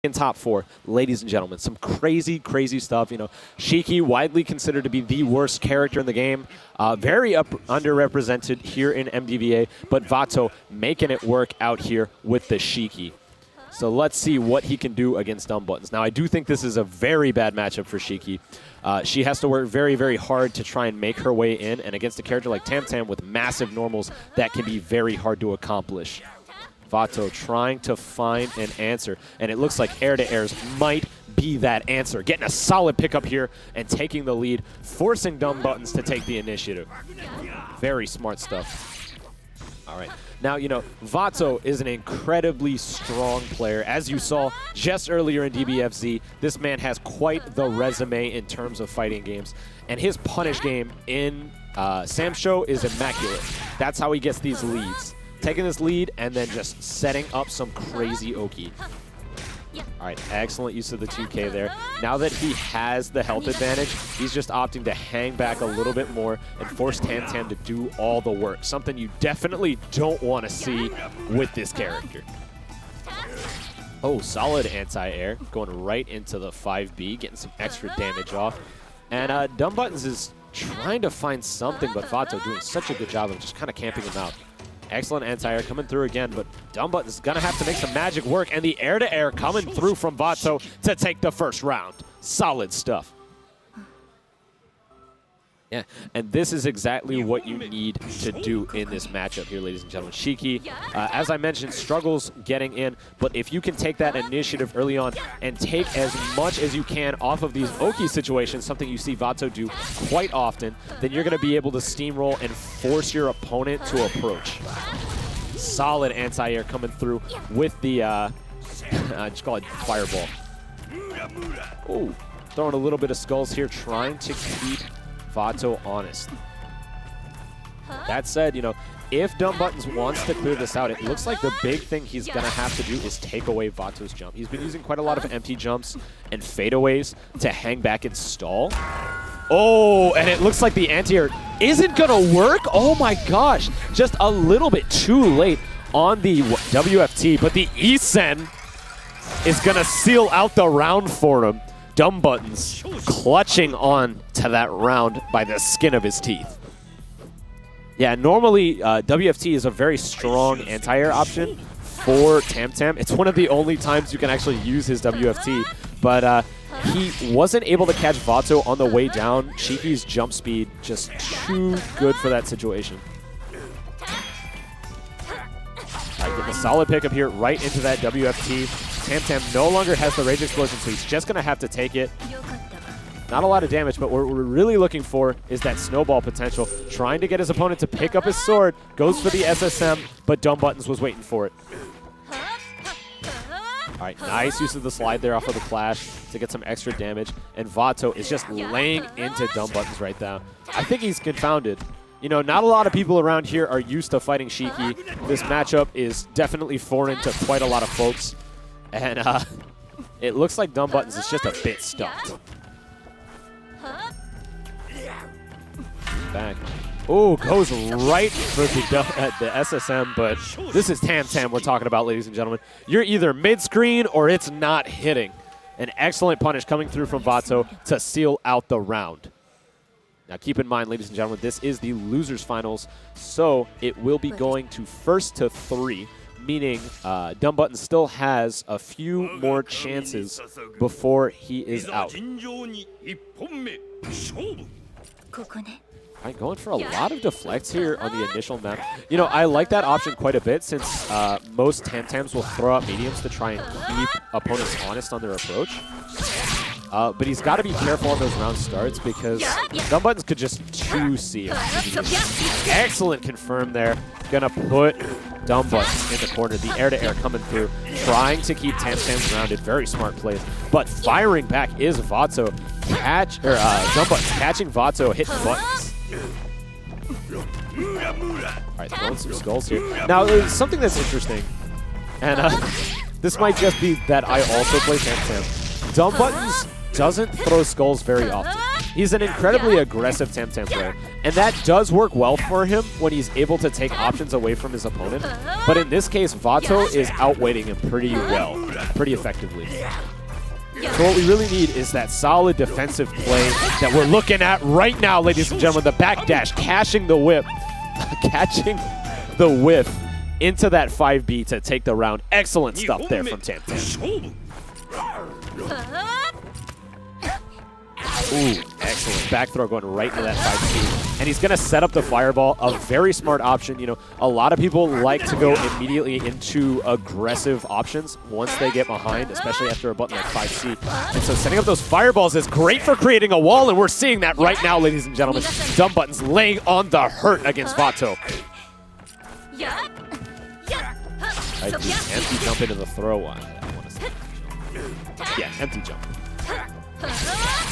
in top 4, ladies and gentlemen. Some crazy, crazy stuff. You know, Shiki, widely considered to be the worst character in the game. Very underrepresented here in MDVA, but Vato making it work out here with the Shiki. So let's see what he can do against LordDumbButtons. Now, I do think this is a very bad matchup for Shiki. She has to work very, very hard to try and make her way in, and against a character like Tam Tam with massive normals, that can be very hard to accomplish. Vato trying to find an answer, and it looks like air-to-airs might be that answer. Getting a solid pickup here and taking the lead, forcing LordDumbButtons to take the initiative. Very smart stuff. All right. Now, you know, Vato is an incredibly strong player. As you saw just earlier in DBFZ, this man has quite the resume in terms of fighting games, and his punish game in SamSho is immaculate. That's how he gets these leads. Taking this lead and then just setting up some crazy Oki. All right, excellent use of the 2K there. Now that he has the health advantage, he's just opting to hang back a little bit more and force Tam Tam to do all the work. Something you definitely don't want to see with this character. Oh, solid anti-air. Going right into the 5B, getting some extra damage off. And LordDumbButtons is trying to find something, but Vato doing such a good job of just kind of camping him out. Excellent anti-air coming through again, but LordDumbButtons is going to have to make some magic work, and the air-to-air coming through from Vato to take the first round. Solid stuff. Yeah, and this is exactly what you need to do in this matchup here, ladies and gentlemen. Shiki, as I mentioned, struggles getting in, but if you can take that initiative early on and take as much as you can off of these Oki situations, something you see Vato do quite often, then you're going to be able to steamroll and force your opponent to approach. Solid anti-air coming through with the, just call it fireball. Oh, throwing a little bit of skulls here, trying to keep Vato honest. That said, you know, if LordDumbButtons wants to clear this out, it looks like the big thing he's going to have to do is take away Vato's jump. He's been using quite a lot of empty jumps and fadeaways to hang back and stall. Oh, and it looks like the anti-air isn't going to work. Oh my gosh, just a little bit too late on the WFT, but the E-Sen is going to seal out the round for him. LordDumbButtons clutching on to that round by the skin of his teeth. Yeah, normally WFT is a very strong anti-air option for Tam Tam. It's one of the only times you can actually use his WFT, but he wasn't able to catch Vato on the way down. Shiki's jump speed just too good for that situation. All right, getting a solid pickup here right into that WFT. Tam Tam no longer has the Rage Explosion, so he's just going to have to take it. Not a lot of damage, but what we're really looking for is that snowball potential. Trying to get his opponent to pick up his sword. Goes for the SSM, but LordDumbButtons was waiting for it. All right, nice use of the slide there off of the clash to get some extra damage. And Vato is just laying into LordDumbButtons right now. I think he's confounded. You know, not a lot of people around here are used to fighting Shiki. This matchup is definitely foreign to quite a lot of folks. And it looks like LordDumbButtons is just a bit stumped. Back. Oh, goes right for the SSM, but this is Tam Tam we're talking about, ladies and gentlemen. You're either mid-screen or it's not hitting. An excellent punish coming through from Vato to seal out the round. Now keep in mind, ladies and gentlemen, this is the losers finals, so it will be going to first to 3. Meaning LordDumbButtons still has a few more chances before he is out. All right, going for a lot of deflects here on the initial map. You know, I like that option quite a bit since most Tam Tams will throw out mediums to try and keep opponents honest on their approach. But he's got to be careful on those round starts because LordDumbButtons could just 2C him. Excellent confirm there. Gonna put LordDumbButtons in the corner. The air-to-air coming through, trying to keep Tam Tam grounded. Very smart plays. But firing back is Vato. LordDumbButtons catching Vato, hitting buttons. All right, throwing some skulls here. Now, something that's interesting, and this might just be that I also play Tam Tam. LordDumbButtons doesn't throw skulls very often. He's an incredibly aggressive Tam Tam player, and that does work well for him when he's able to take options away from his opponent. But in this case, Vato is outweighting him pretty well, pretty effectively. So what we really need is that solid defensive play that we're looking at right now, ladies and gentlemen. The backdash, catching the whip, catching the whiff into that 5B to take the round. Excellent stuff there from Tam Tam. Ooh, excellent. Back throw going right into that 5C. And he's going to set up the fireball, a very smart option. You know, a lot of people like to go immediately into aggressive options once they get behind, especially after a button like 5C. And so setting up those fireballs is great for creating a wall, and we're seeing that right now, ladies and gentlemen. DumbButtons laying on the hurt against Vato. Right, the empty jump into the throw. I want to say. Yeah, empty jump.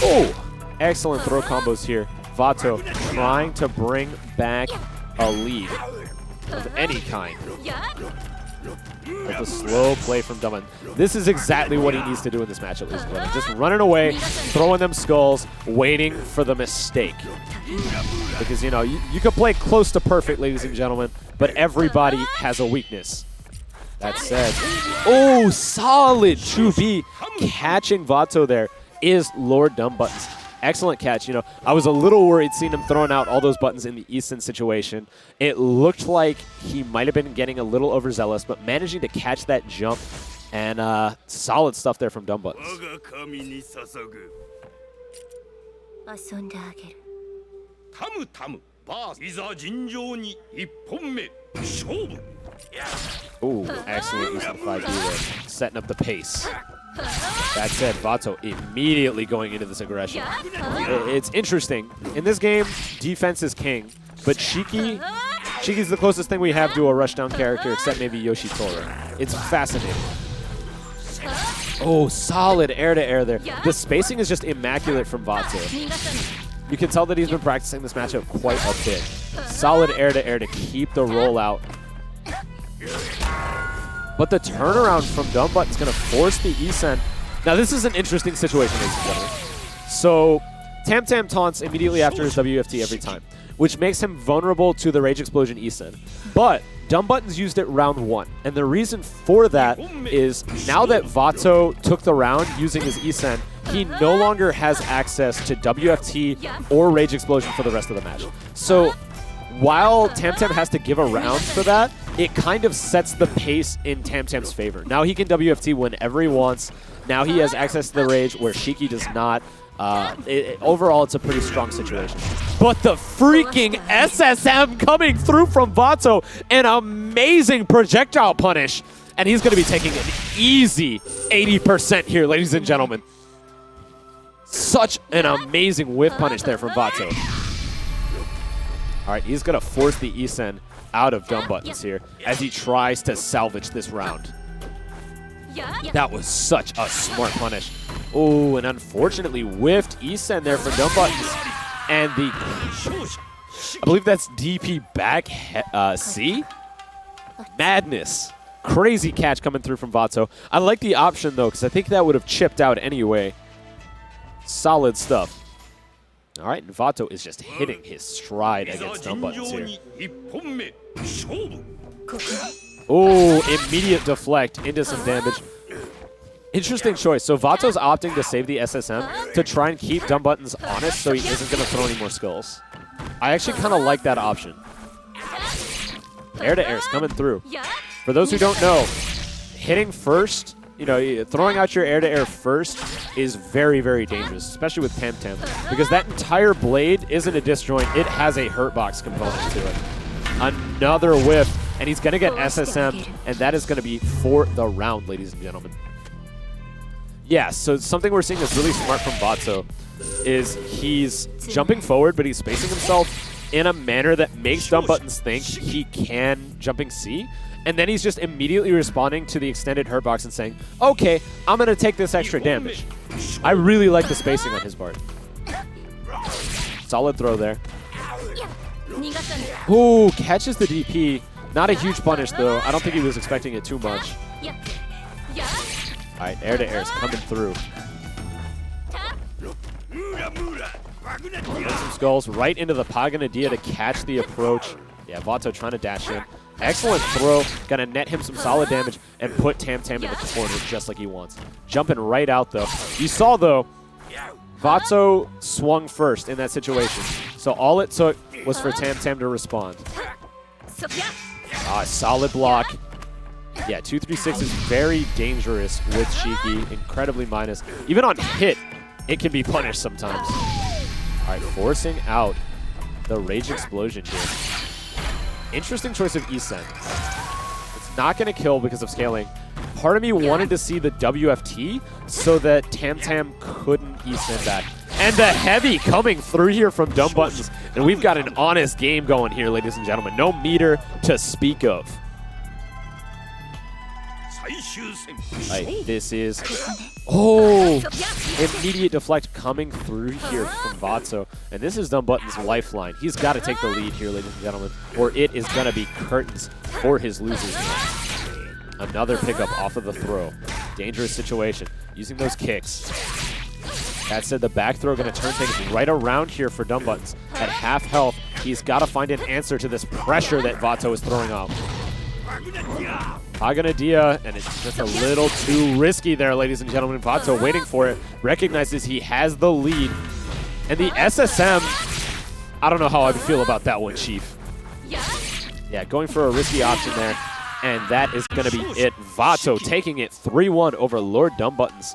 Oh, excellent throw combos here. Vato trying to bring back a lead of any kind. With a slow play from DumbButtons. This is exactly what he needs to do in this matchup, ladies and gentlemen. Just running away, throwing them skulls, waiting for the mistake. Because, you know, you can play close to perfect, ladies and gentlemen, but everybody has a weakness. That said, oh, solid 2B. Catching Vato there is LordDumbButtons. Excellent catch. You know, I was a little worried seeing him throwing out all those buttons in the Easton situation. It looked like he might have been getting a little overzealous, but managing to catch that jump, and solid stuff there from DumbButtons. Ooh, excellent use of 5B there, setting up the pace. That said, Vato immediately going into this aggression. It's interesting. In this game, defense is king, but Shiki's the closest thing we have to a rushdown character, except maybe Yoshitora. It's fascinating. Oh, solid air-to-air there. The spacing is just immaculate from Vato. You can tell that he's been practicing this matchup quite a bit. Solid air-to-air to keep the rollout. But the turnaround from DumbButtons is going to force the E-Sen. Now, this is an interesting situation, ladies and gentlemen. So, Tam Tam taunts immediately after his WFT every time, which makes him vulnerable to the Rage Explosion E-Sen. But DumbButtons used it round 1. And the reason for that is now that Vato took the round using his E-Sen, he no longer has access to WFT or Rage Explosion for the rest of the match. So, while Tam Tam has to give a round for that, it kind of sets the pace in Tam Tam's favor. Now he can WFT whenever he wants. Now he has access to the Rage where Shiki does not. Overall, it's a pretty strong situation. But the freaking SSM coming through from Vato, an amazing projectile punish. And he's going to be taking an easy 80% here, ladies and gentlemen. Such an amazing whiff punish there from Vato. All right, he's going to force the E-Sen out of DumbButtons here as he tries to salvage this round. That was such a smart punish. Oh, and unfortunately whiffed E-Sen there for DumbButtons. And I believe that's DP back C? Madness. Crazy catch coming through from Vato. I like the option, though, because I think that would have chipped out anyway. Solid stuff. All right, and Vato is just hitting his stride against DumbButtons here. Oh, immediate deflect into some damage. Interesting choice. So Vato's opting to save the SSM to try and keep DumbButtons honest so he isn't going to throw any more skulls. I actually kind of like that option. Air-to-air is coming through. For those who don't know, hitting first, you know, throwing out your air-to-air first is very, very dangerous, especially with Tam Tam, because that entire blade isn't a disjoint. It has a hurt box component to it. Another whiff, and he's going to get SSM, and that is going to be for the round, ladies and gentlemen. Yeah, so something we're seeing that's really smart from Vato is he's jumping forward, but he's spacing himself in a manner that makes DumbButtons think he can jumping C. And then he's just immediately responding to the extended hurt box and saying, okay, I'm going to take this extra damage. I really like the spacing on his part. Solid throw there. Ooh, catches the DP. Not a huge punish, though. I don't think he was expecting it too much. All right, air-to-air is coming through. Some skulls right into the Paganadia to catch the approach. Yeah, Vato trying to dash in. Excellent throw. Gonna net him some solid damage and put Tam Tam in the corner just like he wants. Jumping right out, though. You saw, though, Vato swung first in that situation. So all it took was for Tam Tam to respond. Solid block. Yeah, 236 is very dangerous with Shiki. Incredibly minus. Even on hit, it can be punished sometimes. All right, forcing out the Rage Explosion here. Interesting choice of E-Send. It's not going to kill because of scaling. Part of me wanted to see the WFT so that Tam Tam couldn't E-Send that. And the heavy coming through here from LordDumbButtons. And we've got an honest game going here, ladies and gentlemen. No meter to speak of. Right, this is... Oh! Immediate deflect coming through here from Vato. And this is LordDumbButtons' lifeline. He's got to take the lead here, ladies and gentlemen, or it is going to be curtains for his losers. Another pickup off of the throw. Dangerous situation. Using those kicks. That said, the back throw going to turn things right around here for LordDumbButtons. At half health, he's got to find an answer to this pressure that Vato is throwing out. Paganadia, and it's just a little too risky there, ladies and gentlemen. Vato waiting for it, recognizes he has the lead. And the SSM, I don't know how I feel about that one, Chief. Yeah, going for a risky option there, and that is going to be it. Vato taking it 3-1 over LordDumbButtons.